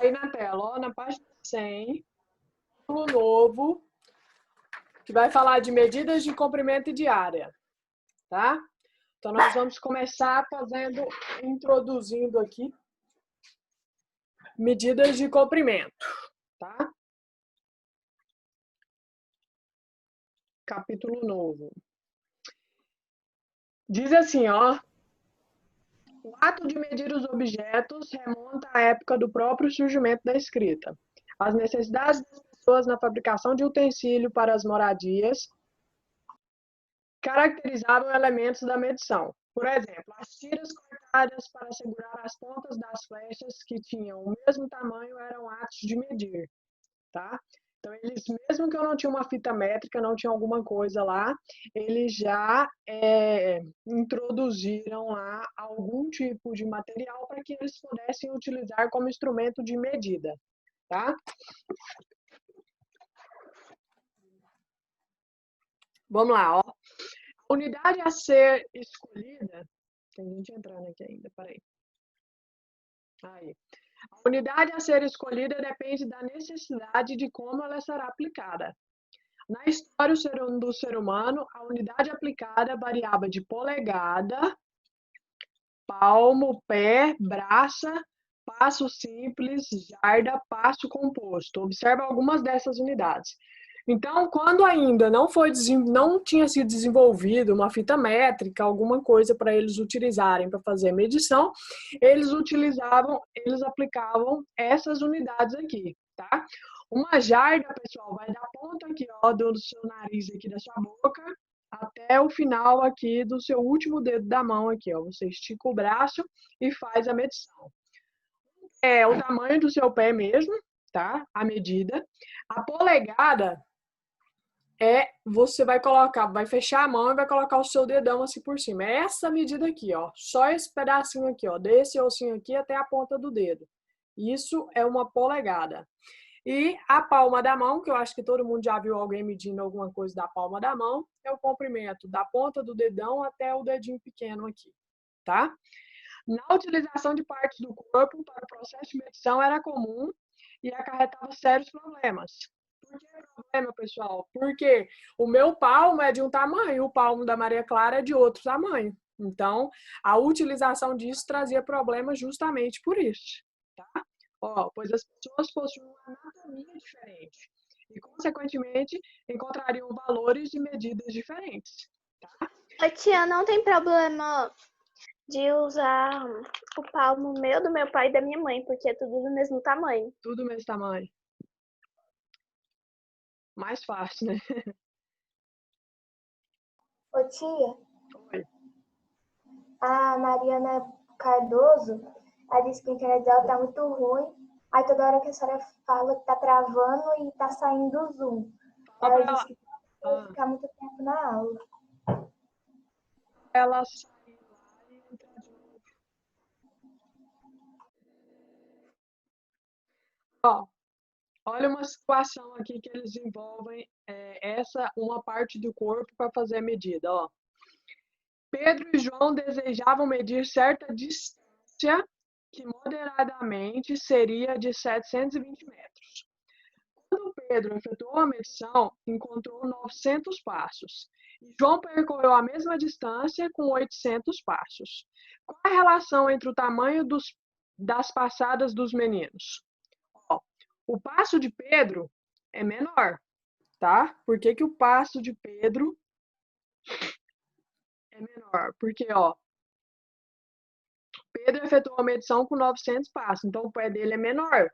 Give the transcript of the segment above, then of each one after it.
aí na tela, ó, na página 100, título novo, que vai falar de medidas de comprimento e de área, tá? Então, nós vamos começar introduzindo aqui medidas de comprimento, tá? Capítulo novo. Diz assim, ó. O ato de medir os objetos remonta à época do próprio surgimento da escrita. As necessidades das pessoas na fabricação de utensílio para as moradias caracterizavam elementos da medição. Por exemplo, as tiras cortadas para segurar as pontas das flechas que tinham o mesmo tamanho eram atos de medir, tá? Então, eles, mesmo que eu não tinha uma fita métrica, não tinha alguma coisa lá, eles já introduziram lá algum tipo de material para que eles pudessem utilizar como instrumento de medida, tá? Vamos lá, ó. A unidade a ser escolhida... Tem gente entrando aqui ainda, peraí. Aí. A unidade a ser escolhida depende da necessidade de como ela será aplicada. Na história do ser humano, a unidade aplicada variava de polegada, palmo, pé, braça, passo simples, jarda, passo composto. Observa algumas dessas unidades. Então, quando ainda não tinha sido desenvolvido uma fita métrica, alguma coisa para eles utilizarem para fazer medição, eles aplicavam essas unidades aqui, tá? Uma jarda, pessoal, vai da ponta aqui, ó, do seu nariz aqui da sua boca até o final aqui do seu último dedo da mão aqui, ó. Você estica o braço e faz a medição. É o tamanho do seu pé mesmo, tá? A medida. A polegada você vai fechar a mão e vai colocar o seu dedão assim por cima. É essa medida aqui, ó. Só esse pedacinho aqui, ó. Desse ossinho aqui até a ponta do dedo. Isso é uma polegada. E a palma da mão, que eu acho que todo mundo já viu alguém medindo alguma coisa da palma da mão, é o comprimento da ponta do dedão até o dedinho pequeno aqui, tá? Na utilização de partes do corpo para o processo de medição era comum e acarretava sérios problemas. Por que problema, pessoal? Porque o meu palmo é de um tamanho, o palmo da Maria Clara é de outro tamanho. Então, a utilização disso trazia problemas justamente por isso, tá? Pois as pessoas possuem uma anatomia diferente e, consequentemente, encontrariam valores de medidas diferentes. Tá? Oi, tia, não tem problema de usar o palmo meu, do meu pai e da minha mãe, porque é tudo do mesmo tamanho. Tudo do mesmo tamanho. Mais fácil, né? Ô, tia. Oi. A Mariana Cardoso, ela disse que a internet dela tá muito ruim. Aí toda hora que a senhora fala que tá travando e tá saindo o Zoom. Ela disse que vai ficar muito tempo na aula. Ela saiu lá e entrou de novo. Ó, olha uma situação aqui que eles envolvem uma parte do corpo para fazer a medida. Ó. Pedro e João desejavam medir certa distância que moderadamente seria de 720 metros. Quando Pedro efetuou a medição, encontrou 900 passos. E João percorreu a mesma distância com 800 passos. Qual a relação entre o tamanho das passadas dos meninos? Ó, o passo de Pedro é menor, tá? Por que que o passo de Pedro é menor? Porque, ó, Pedro efetuou a medição com 900 passos, então o pé dele é menor,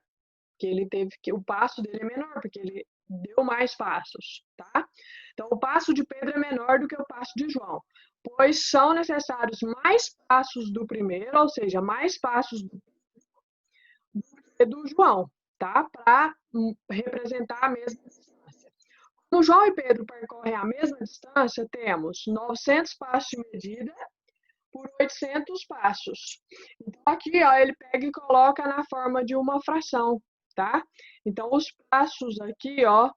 o passo dele é menor, porque ele deu mais passos, tá? Então, o passo de Pedro é menor do que o passo de João, pois são necessários mais passos do primeiro, ou seja, mais passos do que do João, tá? Para representar a mesma distância. Como João e Pedro percorrem a mesma distância, temos 900 passos de medida por 800 passos. Então, aqui, ó, ele pega e coloca na forma de uma fração, tá? Então, os passos aqui, ó,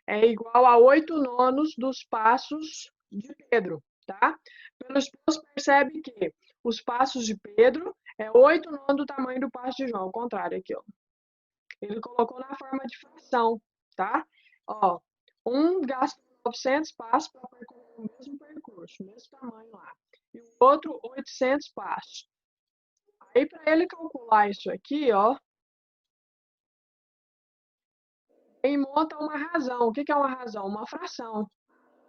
é igual a 8 nonos dos passos de Pedro, tá? Pelo esboço, percebe que os passos de Pedro é 8/9 do tamanho do passo de João, ao contrário aqui, ó. Ele colocou na forma de fração, tá? Ó, um gastou 900 passos para percorrer o mesmo percurso, o mesmo tamanho lá. E o outro, 800 passos. Aí, para ele calcular isso aqui, ó, ele monta uma razão. O que é uma razão? Uma fração.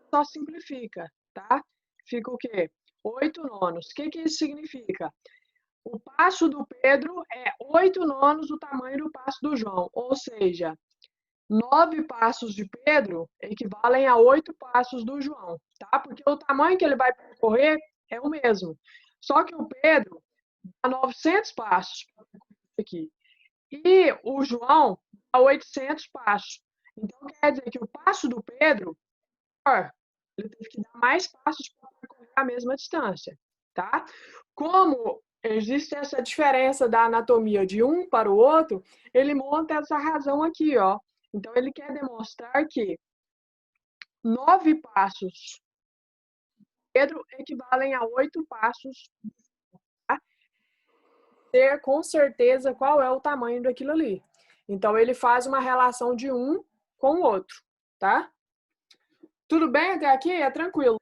Só simplifica, tá? Fica o quê? 8/9. O que isso significa? O passo do Pedro é 8/9 do tamanho do passo do João. Ou seja, 9 passos de Pedro equivalem a 8 passos do João, tá? Porque o tamanho que ele vai percorrer é o mesmo. Só que o Pedro dá 900 passos aqui. E o João dá 800 passos. Então, quer dizer que o passo do Pedro, ele teve que dar mais passos para percorrer a mesma distância, tá? Como existe essa diferença da anatomia de um para o outro, ele monta essa razão aqui, ó. Então, ele quer demonstrar que 9 passos Pedro equivalem a 8 passos, tá? Ter com certeza qual é o tamanho daquilo ali. Então, ele faz uma relação de um com o outro, tá? Tudo bem até aqui? É tranquilo.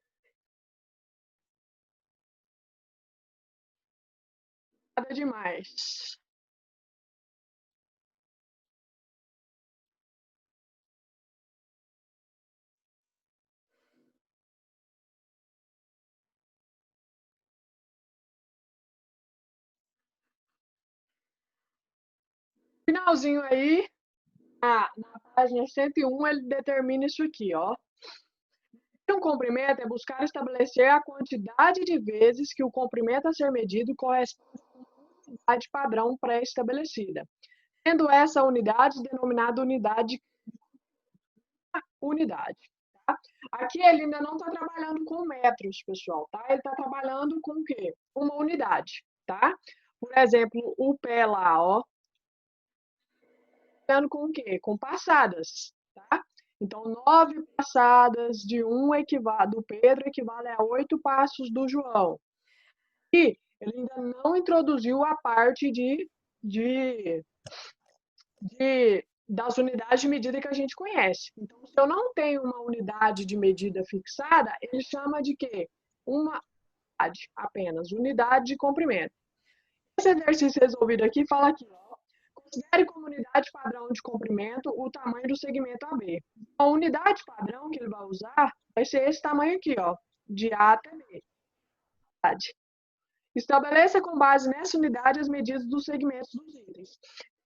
Nada demais. Finalzinho aí, na página 101, ele determina isso aqui, ó. Um comprimento é buscar estabelecer a quantidade de vezes que o comprimento a ser medido corresponde a uma unidade padrão pré-estabelecida, sendo essa unidade denominada unidade. Tá? Aqui ele ainda não está trabalhando com metros, pessoal, tá? Ele está trabalhando com o quê? Uma unidade, tá? Por exemplo, o pé lá, ó, trabalhando com o quê? Com passadas, tá? Então, 9 passadas de do Pedro equivale a 8 passos do João. E ele ainda não introduziu a parte das unidades de medida que a gente conhece. Então, se eu não tenho uma unidade de medida fixada, ele chama de quê? Uma unidade apenas, unidade de comprimento. Esse exercício resolvido aqui fala aqui, ó, considere como unidade padrão de comprimento o tamanho do segmento AB. A unidade padrão que ele vai usar vai ser esse tamanho aqui, ó, de A até B. Estabeleça com base nessa unidade as medidas dos segmentos dos itens.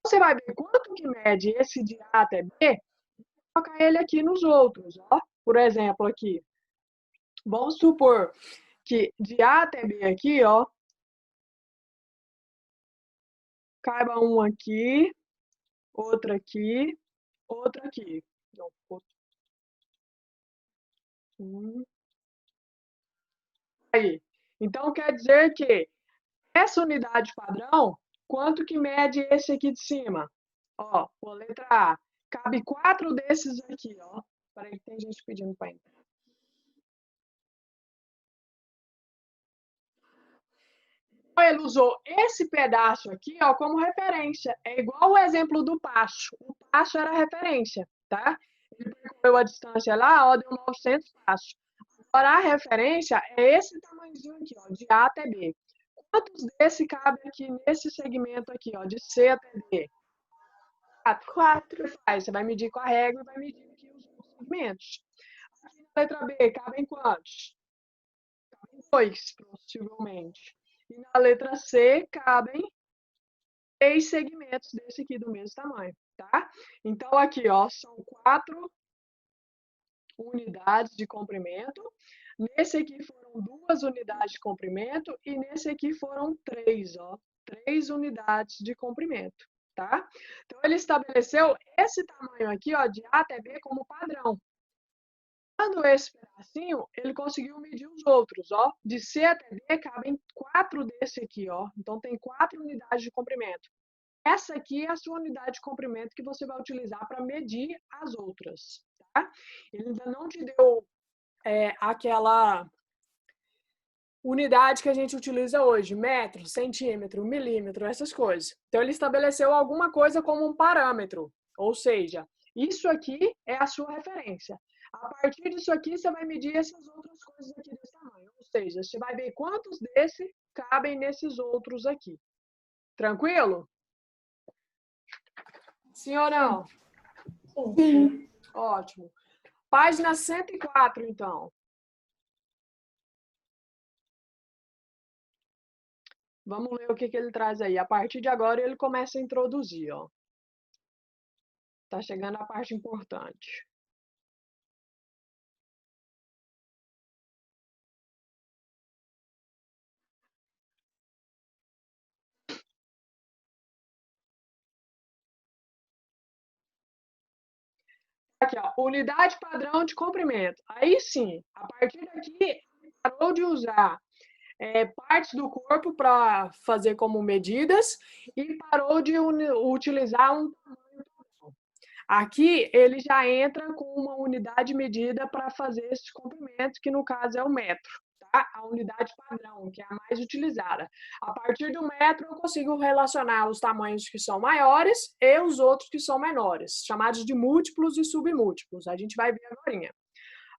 Você vai ver quanto que mede esse de A até B, e colocar ele aqui nos outros, ó. Por exemplo, aqui. Vamos supor que de A até B aqui, ó, caiba um aqui, outro aqui, outro aqui. Não, outro. Aí. Então, quer dizer que essa unidade padrão, quanto que mede esse aqui de cima? Ó, a letra A. Cabe 4 desses aqui, ó. Peraí que tem gente pedindo para entrar. Ele usou esse pedaço aqui, ó, como referência. É igual o exemplo do passo. O passo era a referência, tá? Ele percorreu a distância lá, ó, deu 900 passos. Agora, a referência é esse tamanhozinho aqui, ó, de A até B. Quantos desse cabe aqui nesse segmento aqui, ó, de C até D? 4. Você vai medir com a régua e vai medir aqui os segmentos. Aqui na letra B, cabem quantos? Cabem 2, possivelmente. E na letra C, cabem 3 segmentos desse aqui do mesmo tamanho, tá? Então, aqui, ó, são 4 unidades de comprimento. Nesse aqui foram 2 unidades de comprimento e nesse aqui foram 3, ó. 3 unidades de comprimento, tá? Então, ele estabeleceu esse tamanho aqui, ó, de A até B como padrão. Dando esse pedacinho, ele conseguiu medir os outros, ó. De C até D cabem 4 desse aqui, ó. Então, tem 4 unidades de comprimento. Essa aqui é a sua unidade de comprimento que você vai utilizar para medir as outras, tá? Ele ainda não te deu aquela unidade que a gente utiliza hoje, metro, centímetro, milímetro, essas coisas. Então, ele estabeleceu alguma coisa como um parâmetro, ou seja, isso aqui é a sua referência. A partir disso aqui, você vai medir essas outras coisas aqui desse tamanho, ou seja, você vai ver quantos desses cabem nesses outros aqui. Tranquilo? Sim ou não? Sim. Ótimo. Página 104, então. Vamos ler o que ele traz aí. A partir de agora, ele começa a introduzir, ó. Tá chegando a parte importante. Aqui, ó, unidade padrão de comprimento. Aí sim, a partir daqui, parou de usar partes do corpo para fazer como medidas e parou de utilizar um tamanho padrão. Aqui ele já entra com uma unidade medida para fazer esses comprimentos, que no caso é o metro, tá? A unidade padrão, que é a mais utilizada. A partir do metro eu consigo relacionar os tamanhos que são maiores e os outros que são menores, chamados de múltiplos e submúltiplos. A gente vai ver agora.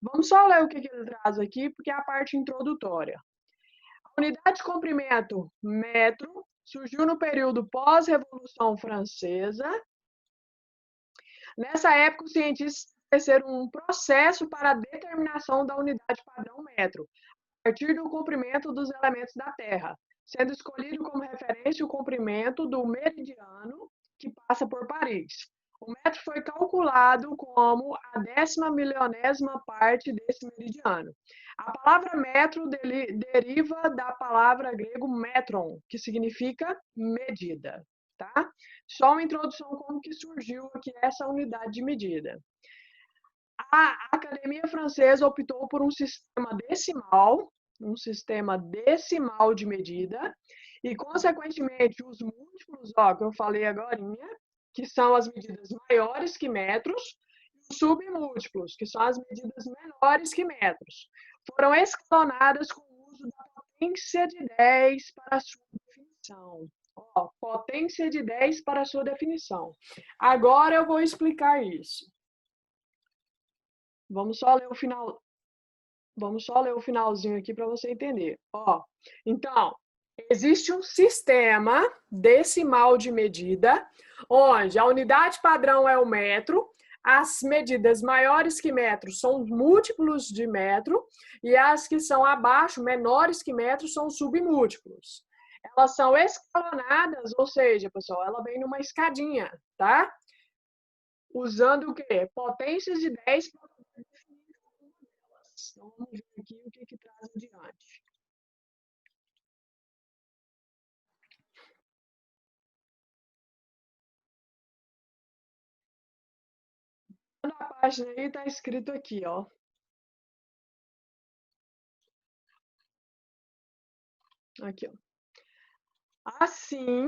Vamos só ler o que ele traz aqui, porque é a parte introdutória. A unidade de comprimento, metro, surgiu no período pós-Revolução Francesa. Nessa época, os cientistas estabeleceram um processo para a determinação da unidade padrão metro, a partir do comprimento dos elementos da Terra, sendo escolhido como referência o comprimento do meridiano que passa por Paris. O metro foi calculado como a 10.000.000ª parte desse meridiano. A palavra metro deriva da palavra grego metron, que significa medida, tá? Só uma introdução como que surgiu aqui essa unidade de medida. A Academia Francesa optou por um sistema decimal de medida, e, consequentemente, os múltiplos, ó, que eu falei agora, que são as medidas maiores que metros, e os submúltiplos, que são as medidas menores que metros, foram escalonadas com o uso da potência de 10 para a sua definição. Ó, potência de 10 para a sua definição. Agora eu vou explicar isso. Vamos só ler o finalzinho aqui para você entender. Ó, então, existe um sistema decimal de medida, onde a unidade padrão é o metro, as medidas maiores que metro são os múltiplos de metro, e as que são abaixo, menores que metro, são submúltiplos. Elas são escalonadas, ou seja, pessoal, ela vem numa escadinha, tá? Usando o quê? Potências de 10 para poder definir cada uma delas. Então, vamos ver aqui o que traz adiante. Na página aí está escrito aqui, ó. Aqui, ó. Assim,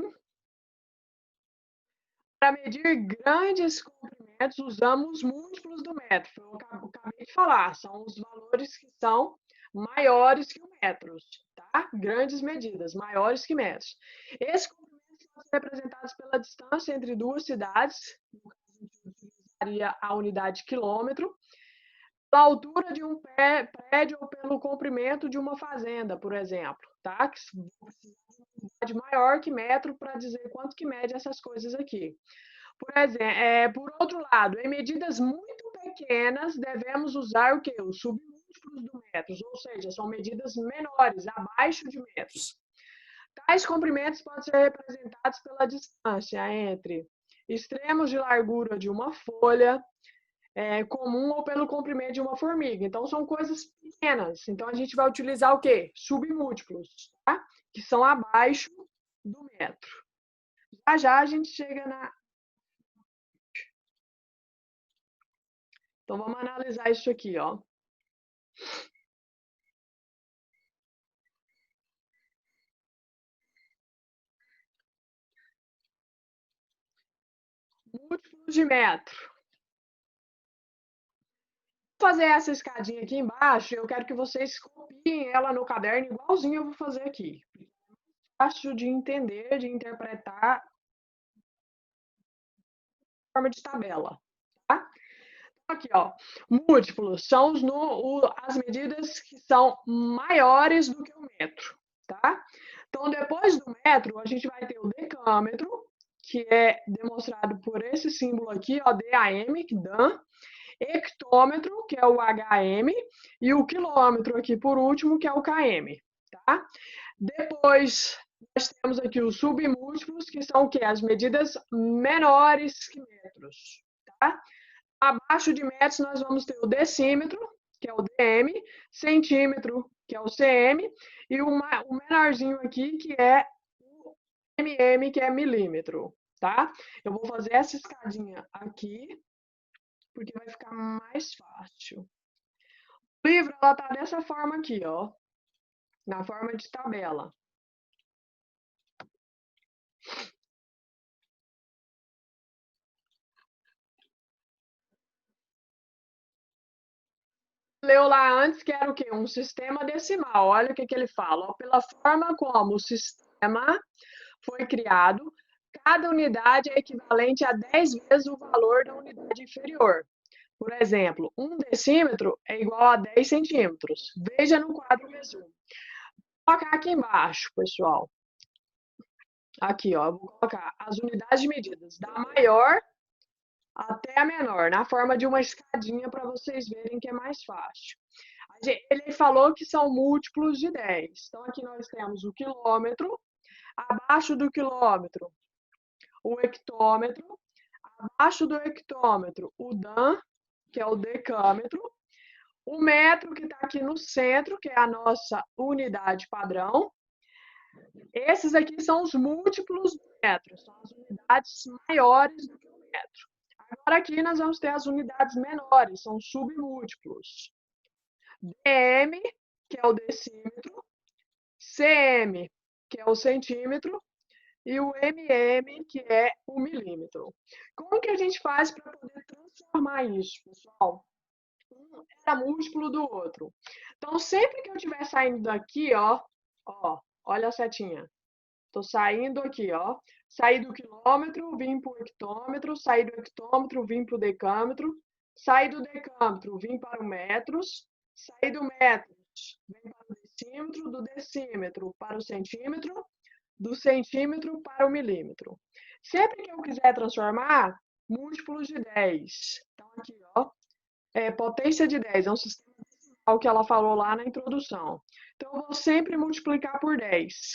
para medir grandes comprimentos, usamos múltiplos do metro. Eu acabei de falar, são os valores que são maiores que o metro, tá? Grandes medidas, maiores que metros. Esses comprimentos são representados pela distância entre duas cidades, no caso, a gente utilizaria a unidade quilômetro, pela altura de um prédio ou pelo comprimento de uma fazenda, por exemplo, tá? Que precisa de uma unidade maior que metro para dizer quanto que mede essas coisas aqui. Por exemplo, por outro lado, em medidas muito pequenas, devemos usar o quê? Os submúltiplos do metros, ou seja, são medidas menores, abaixo de metros. Tais comprimentos podem ser representados pela distância entre extremos de largura de uma folha comum ou pelo comprimento de uma formiga. Então, são coisas pequenas. Então, a gente vai utilizar o quê? Submúltiplos, tá? Que são abaixo do metro. Já já a gente chega na... Então, vamos analisar isso aqui, ó. Múltiplos de metro. fazer essa escadinha aqui embaixo, eu quero que vocês copiem ela no caderno, igualzinho eu vou fazer aqui. Fácil de entender, de interpretar, forma de tabela, tá? Aqui, ó, múltiplos são as medidas que são maiores do que o metro, tá? Então, depois do metro, a gente vai ter o decâmetro, que é demonstrado por esse símbolo aqui, ó, DAM, que DAM, hectômetro, que é o HM, e o quilômetro aqui por último, que é o KM, tá? Depois, nós temos aqui os submúltiplos, que são o quê? As medidas menores que metros, tá? Abaixo de metros, nós vamos ter o decímetro, que é o DM, centímetro, que é o CM, e o menorzinho aqui, que é o MM, que é milímetro, tá? Eu vou fazer essa escadinha aqui, porque vai ficar mais fácil. O livro, ela tá dessa forma aqui, ó, na forma de tabela. Leu lá antes que era o quê? Um sistema decimal. Olha o que ele fala. Pela forma como o sistema foi criado, cada unidade é equivalente a 10 vezes o valor da unidade inferior. Por exemplo, 1 decímetro é igual a 10 centímetros. Veja no quadro resumo. Vou colocar aqui embaixo, pessoal. Aqui, ó, vou colocar as unidades de medidas da maior até a menor, na forma de uma escadinha para vocês verem que é mais fácil. Ele falou que são múltiplos de 10. Então, aqui nós temos o quilômetro, abaixo do quilômetro, o hectômetro, abaixo do hectômetro, o Dan, que é o decâmetro, o metro, que está aqui no centro, que é a nossa unidade padrão. Esses aqui são os múltiplos do metro, são as unidades maiores do que o metro. Agora aqui nós vamos ter as unidades menores, são submúltiplos. DM, que é o decímetro, CM, que é o centímetro, e o MM, que é o milímetro. Como que a gente faz para poder transformar isso, pessoal? Um era múltiplo do outro. Então, sempre que eu estiver saindo daqui, ó, olha a setinha. Estou saindo aqui, ó. Saí do quilômetro, vim para o hectômetro, saí do hectômetro, vim para o decâmetro, saí do decâmetro, vim para o metros, saí do metros, vim para o decímetro, do decímetro para o centímetro, do centímetro para o milímetro. Sempre que eu quiser transformar, múltiplos de 10. Então, aqui, ó, potência de 10, é um sistema decimal que ela falou lá na introdução. Então, eu vou sempre multiplicar por 10.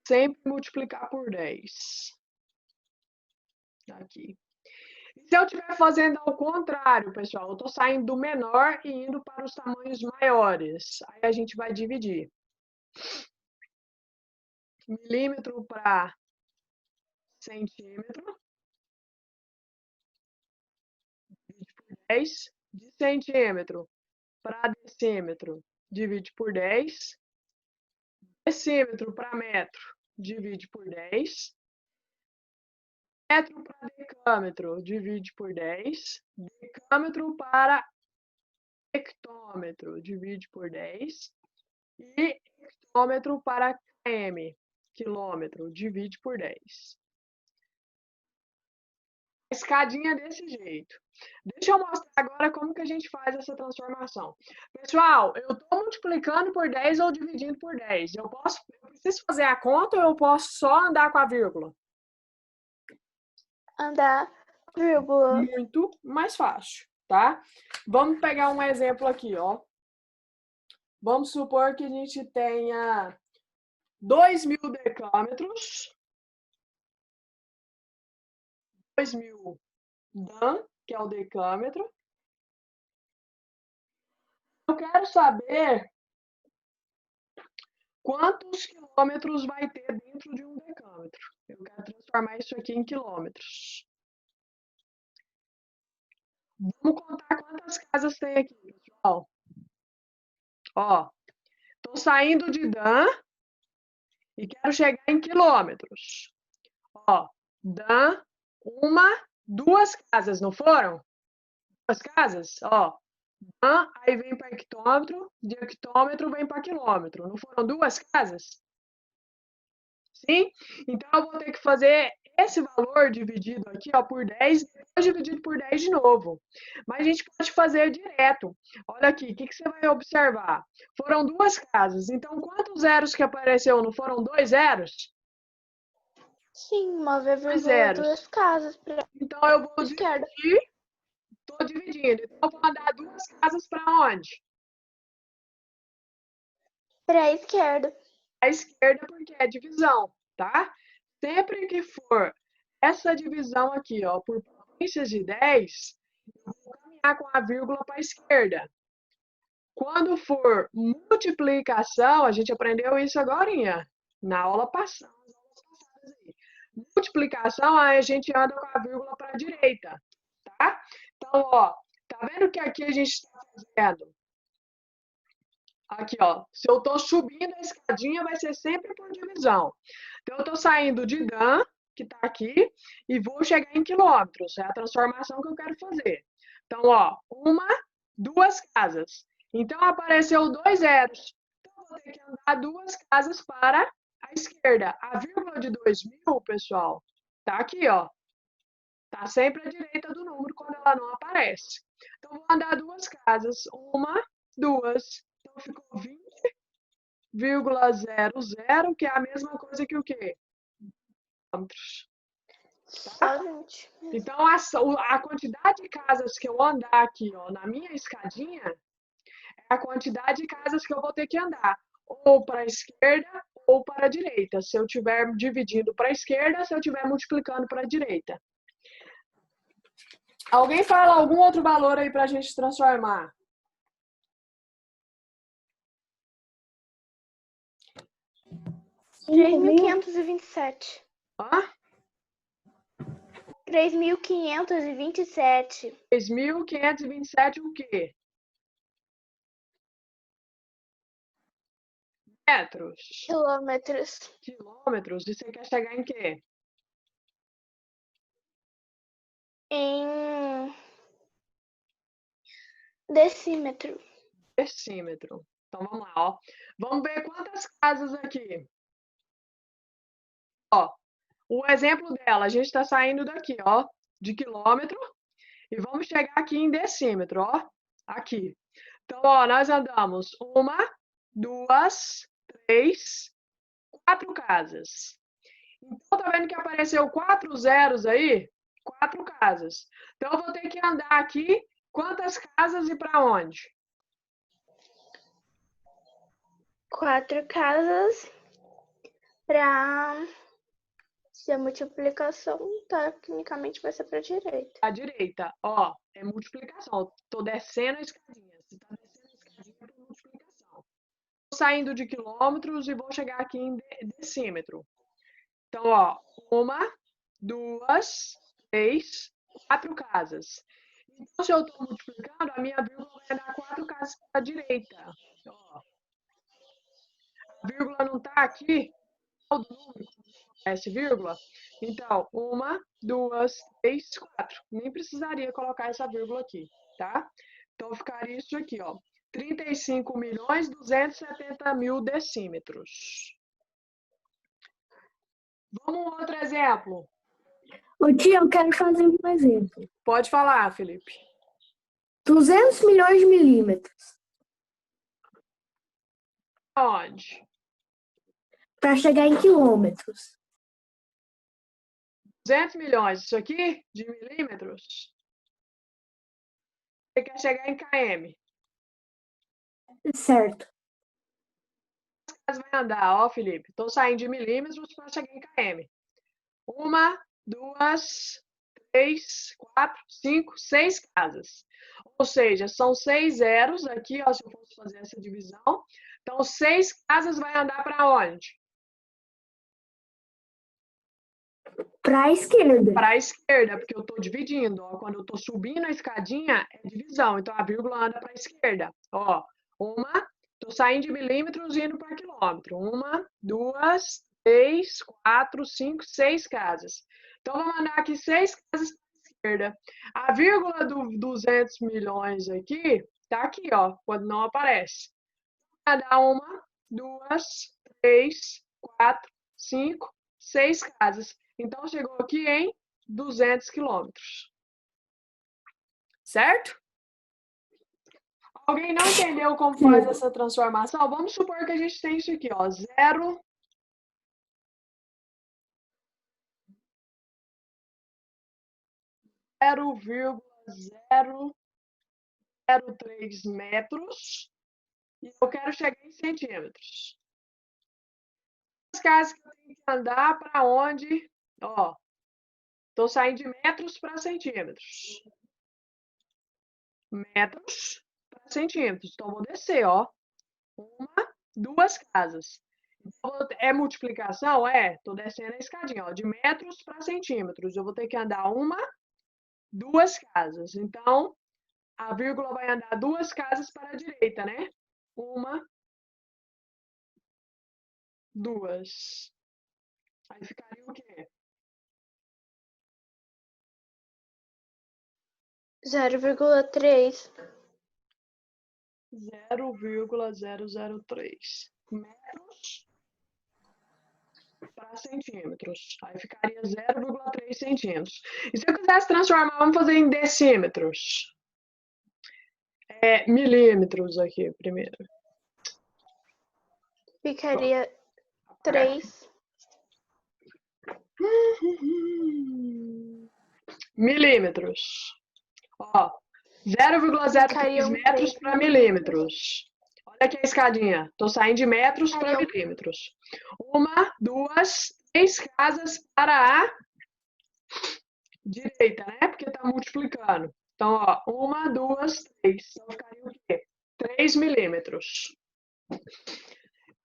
Sempre multiplicar por 10. Aqui. E se eu estiver fazendo ao contrário, pessoal, eu estou saindo do menor e indo para os tamanhos maiores. Aí a gente vai dividir. Milímetro para centímetro. Divide por 10. De centímetro para decímetro. Divide por 10. Decímetro para metro. Divide por 10. Metro para decâmetro. Divide por 10. Decâmetro para hectômetro, divide por 10. E hectômetro para km, quilômetro, divide por 10. A escadinha desse jeito. Deixa eu mostrar agora como que a gente faz essa transformação. Pessoal, eu estou multiplicando por 10 ou dividindo por 10. Eu preciso fazer a conta ou eu posso só andar com a vírgula? Andar, vírgula. Muito mais fácil, tá? Vamos pegar um exemplo aqui, ó. Vamos supor que a gente tenha 2.000 decâmetros, 2.000 Dan, que é o decâmetro. Eu quero saber quantos quilômetros vai ter dentro de um decâmetro. Eu quero transformar isso aqui em quilômetros. Vamos contar quantas casas tem aqui, pessoal. Ó, estou saindo de Dan e quero chegar em quilômetros. Ó, Dan, 1 duas casas, não foram? Duas casas, ó. Aí vem para hectômetro, de hectômetro vem para quilômetro. Não foram duas casas? Sim? Então, eu vou ter que fazer esse valor dividido aqui, ó, por 10, depois dividido por 10 de novo. Mas a gente pode fazer direto. Olha aqui, o que você vai observar? Foram duas casas. Então, quantos zeros que apareceu? Não foram dois zeros? Sim, uma Dois zeros. duas casas para Então, eu vou esquerda. dividir. Estou dividindo. Então, eu vou mandar duas casas para onde? Para a esquerda. A esquerda, porque é divisão, tá? Sempre que for essa divisão aqui, ó, por potências de 10, eu vou caminhar com a vírgula para a esquerda. Quando for multiplicação, a gente aprendeu isso agora na aula passada. Multiplicação, aí a gente anda com a vírgula para a direita, tá? Então, ó, tá vendo que aqui a gente está fazendo? Aqui, ó, se eu estou subindo a escadinha, vai ser sempre por divisão. Então, eu estou saindo de Dan, que está aqui, e vou chegar em quilômetros. É a transformação que eu quero fazer. Então, ó, duas casas. Então, apareceu dois zeros. Então, eu vou ter que andar duas casas para a esquerda. A vírgula de 2000, pessoal, tá aqui, ó. Tá sempre à direita do número quando ela não aparece. Então, vou andar duas casas. Duas. Então, ficou 20,00, que é a mesma coisa que o quê? Quilômetros. Tá? Então, a quantidade de casas que eu andar aqui, ó, na minha escadinha, é a quantidade de casas que eu vou ter que andar. Ou para a esquerda ou para a direita. Se eu estiver dividindo para a esquerda, se eu estiver multiplicando para a direita. Alguém fala algum outro valor aí para a gente transformar? $3.527. Hã? 3.527. 3.527 o quê? Metros. Quilômetros. Quilômetros. E você quer chegar em quê? Em decímetro. Decímetro. Então, vamos lá, ó. Vamos ver quantas casas aqui. Ó, o exemplo dela, a gente está saindo daqui, ó, de quilômetro, e vamos chegar aqui em decímetro, ó, aqui. Então, ó, nós andamos 1, 2, 3, 4 casas. Então, tá vendo que apareceu 4 zeros aí? 4 casas. Então, eu vou ter que andar aqui quantas casas e para onde? 4 casas para... Se a multiplicação, tecnicamente, vai ser para a direita. A direita, ó, é multiplicação. Tô descendo a escadinha. Você tá descendo a escadinha por multiplicação. Tô saindo de quilômetros e vou chegar aqui em decímetro. Então, ó, 1, 2, 3, 4 casas. Então, se eu estou multiplicando, a minha vírgula vai dar 4 casas para a direita. Ó, a vírgula não está aqui, qual do número? Essa vírgula? Então, 1, 2, 3, 4. Nem precisaria colocar essa vírgula aqui, tá? Então, ficaria isso aqui, ó. 35.270.000 decímetros. Vamos um outro exemplo. Ô tia, eu quero fazer um exemplo. Pode falar, Felipe. 200 milhões de milímetros. Onde? Para chegar em quilômetros. 200 milhões, isso aqui, de milímetros. Você quer chegar em km. Certo. Vai andar, ó, Felipe. Estou saindo de milímetros para chegar em km. 1, 2, 3, 4, 5, 6 casas. Ou seja, são 6 zeros aqui, ó, se eu fosse fazer essa divisão. Então, 6 casas vai andar para onde? Para a esquerda. Para a esquerda, porque eu estou dividindo. Ó. Quando eu estou subindo a escadinha, é divisão. Então, a vírgula anda para a esquerda. Ó, estou saindo de milímetros e indo para quilômetro. 1, 2, 3, 4, 5, 6 casas. Então, vamos andar aqui 6 casas para a esquerda. A vírgula do 200 milhões aqui, tá aqui, ó, quando não aparece. Vai dar 1, 2, 3, 4, 5, 6 casas. Então, chegou aqui em 200 quilômetros. Certo? Alguém não entendeu como faz essa transformação? Vamos supor que a gente tem isso aqui, ó, 0,003 metros e eu quero chegar em centímetros. As casas que eu tenho que andar para onde? Ó, estou saindo de metros para centímetros. Metros para centímetros. Então, vou descer, ó. 1, 2 casas. Então, é multiplicação? É. Estou descendo a escadinha, ó, de metros para centímetros. Eu vou ter que andar 1, 2 casas. Então, a vírgula vai andar 2 casas para a direita, né? 1, 2. Aí ficaria o quê? 0,3. 0,003 metros para centímetros. Aí ficaria 0,3 centímetros. E se eu quisesse transformar, vamos fazer em decímetros. Milímetros aqui primeiro. Ficaria 3. Milímetros. Ó, 0,03 metros para milímetros. Olha aqui a escadinha. Estou saindo de metros para milímetros. 1, 2, 3 casas para a direita, né? Porque está multiplicando. Então, ó, 1, 2, 3. Então, ficaria o quê? 3 milímetros.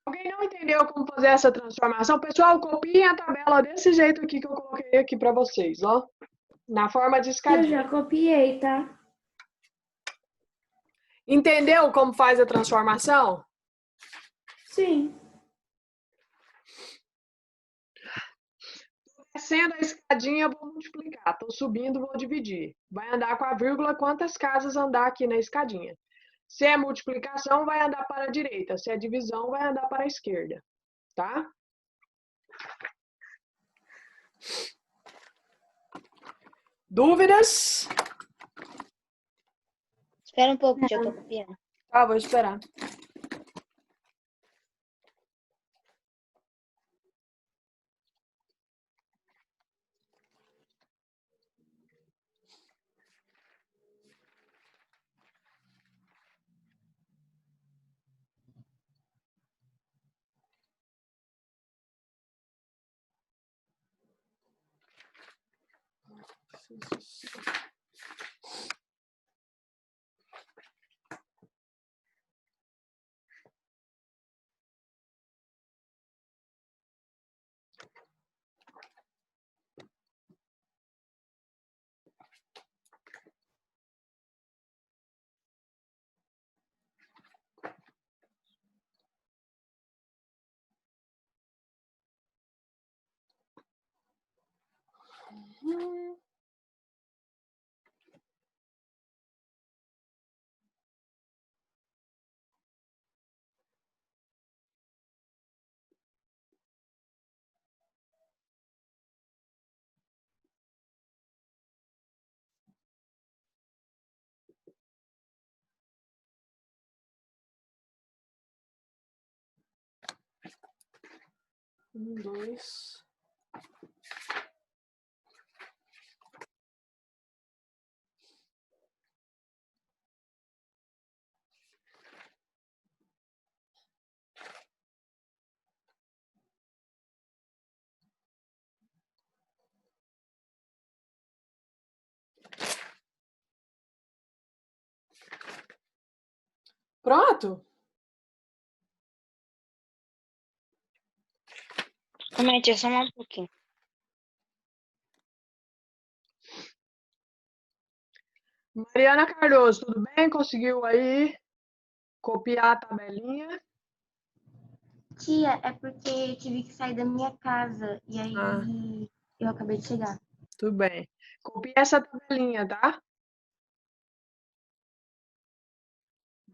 Alguém não entendeu como fazer essa transformação? Pessoal, copiem a tabela desse jeito aqui que eu coloquei aqui para vocês, ó. Na forma de escadinha. Eu já copiei, tá? Entendeu como faz a transformação? Sim. Descendo a escadinha, eu vou multiplicar. Estou subindo, vou dividir. Vai andar com a vírgula quantas casas andar aqui na escadinha. Se é multiplicação, vai andar para a direita. Se é divisão, vai andar para a esquerda. Tá? Dúvidas? Espera um pouco, já tô copiando. Tá, vou esperar. Dois. Pronto? Comente, é só um pouquinho. Mariana Cardoso, tudo bem? Conseguiu aí copiar a tabelinha? Tia, é porque eu tive que sair da minha casa e aí eu acabei de chegar. Tudo bem. Copie essa tabelinha, tá?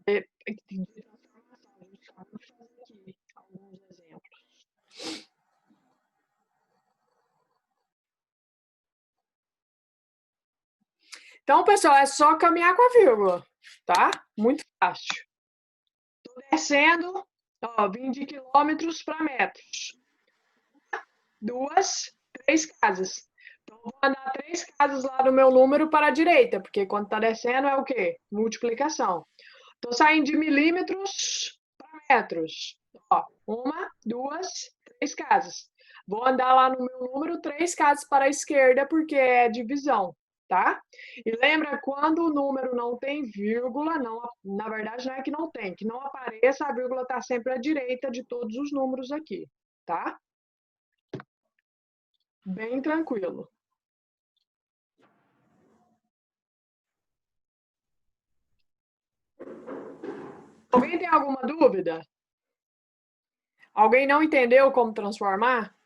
De transformação. A gente acabou de fazer aqui alguns exemplos. Então, pessoal, é só caminhar com a vírgula, tá? Muito fácil. Tô descendo, ó, 20 quilômetros para metros. 2, 3 casas. Então, vou andar 3 casas lá do meu número para a direita, porque quando tá descendo é o quê? Multiplicação. Tô saindo de milímetros para metros. Ó, 1, 2, 3 casas. Vou andar lá no meu número 3 casas para a esquerda, porque é divisão, tá? E lembra, quando o número não tem vírgula, não, na verdade não é que não tem, que não apareça, a vírgula está sempre à direita de todos os números aqui, tá? Bem tranquilo. Alguém tem alguma dúvida? Alguém não entendeu como transformar?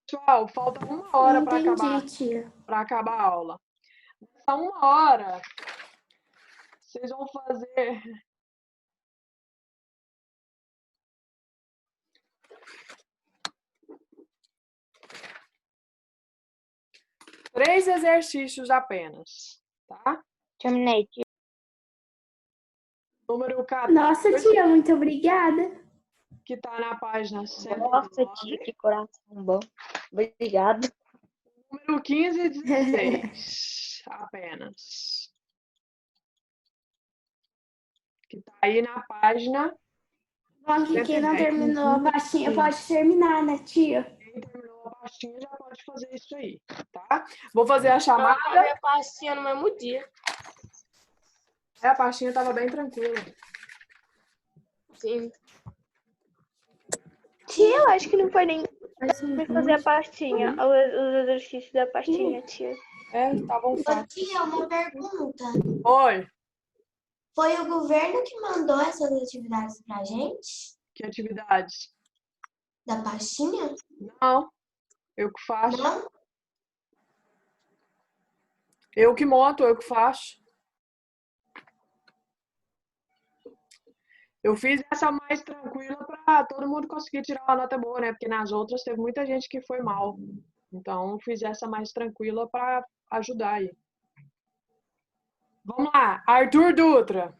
Pessoal, falta 1 hora para tia. acabar a aula. Nessa 1 hora, vocês vão fazer 3 exercícios apenas, tá? Terminei, tia. Número 14, Nossa, tia, muito obrigada. que está na página Nossa, 109. tia, que coração bom. Obrigado. Número 15 e 16, apenas. Que tá aí na página. Bom, que quem não 110. terminou a pastinha pode terminar, né, tia? Quem terminou a pastinha já pode fazer isso aí, tá? Vou fazer a chamada. Eu acabei a pastinha no mesmo dia. A pastinha estava bem tranquila. Sim. Tia, eu acho que não foi nem fazer a Tia, pastinha, os exercícios da pastinha, tia. É, estavam fáceis. Tia, uma pergunta. Oi, Foi o governo que mandou essas atividades pra gente? que atividades? Da pastinha? Não, eu que faço. Não? Eu que monto, eu que faço. Eu fiz essa mais tranquila para todo mundo conseguir tirar uma nota boa, né? Porque nas outras teve muita gente que foi mal. Então, eu fiz essa mais tranquila para ajudar aí. Vamos lá, Arthur Dutra.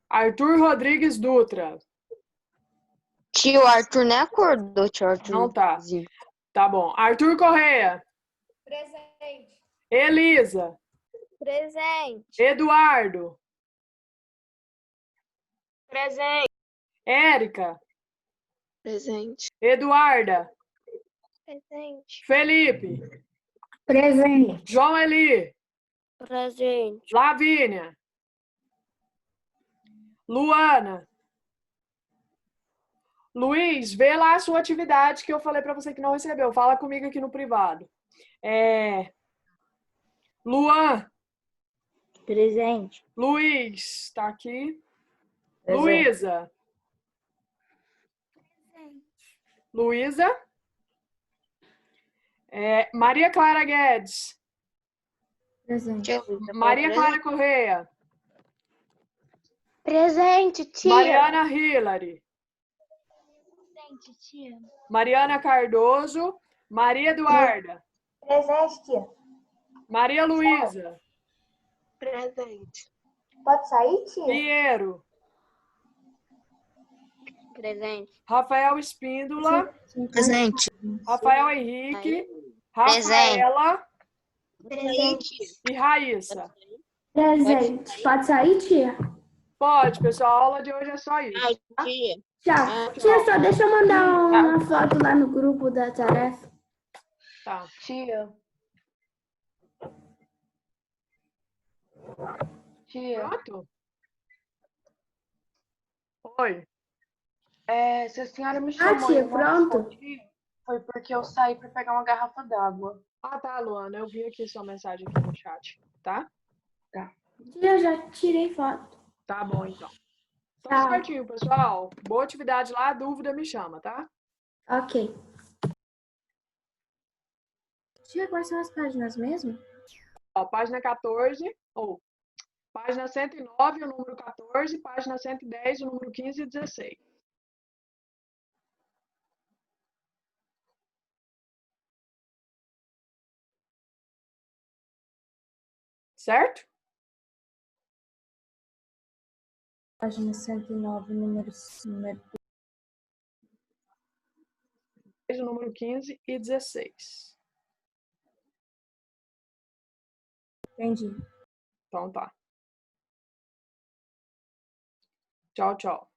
Arthur Rodrigues Dutra. Tio, o Arthur nem acordou, tio Arthur. Não tá. Tá bom. Arthur Correia. Presente. Elisa. Presente. Eduardo. Presente. Érica. Presente. Eduarda. Presente. Felipe. presente. João Eli. Presente. Lavínia. Luana. Luiz, vê lá a sua atividade que eu falei para você que não recebeu. Fala comigo aqui no privado. Luan. Presente. Luiz, tá aqui. Presente. Luísa. Luísa. Maria Clara Guedes. Presente. Tia Luísa, Maria presente. Clara Correia. Presente, tia. Mariana Hillary. Presente, tia. Mariana Cardoso. Maria Eduarda. Presente, tia. Maria Luísa. Presente. Pode sair, tia? Pinheiro. Presente. Rafael Espíndola. Presente. Rafael Henrique. Presente. Rafaela Presente. e Raíssa. Presente. Pode sair, tia? Pode, pessoal. A aula de hoje é só isso. Ai, tia. Tchau. Tia, só deixa eu mandar uma foto lá no grupo da tarefa. Tá. Tia. Pronto? Oi. Se a senhora me chamou tia, e eu não pronto. respondi, foi porque eu saí para pegar uma garrafa d'água. Ah, tá, Luana. Eu vi aqui sua mensagem aqui no chat, tá? Tia, eu já tirei foto. Tá bom, então. Tá certinho, pessoal. Boa atividade lá, dúvida me chama, tá? Ok. Tia, quais são as páginas mesmo? Ó, página 14, ou página 109, o número 14, página 110, o número 15 e 16. Certo? Página 109, número... O número 15 e 16. Entendi. Então tá. Tchau, tchau.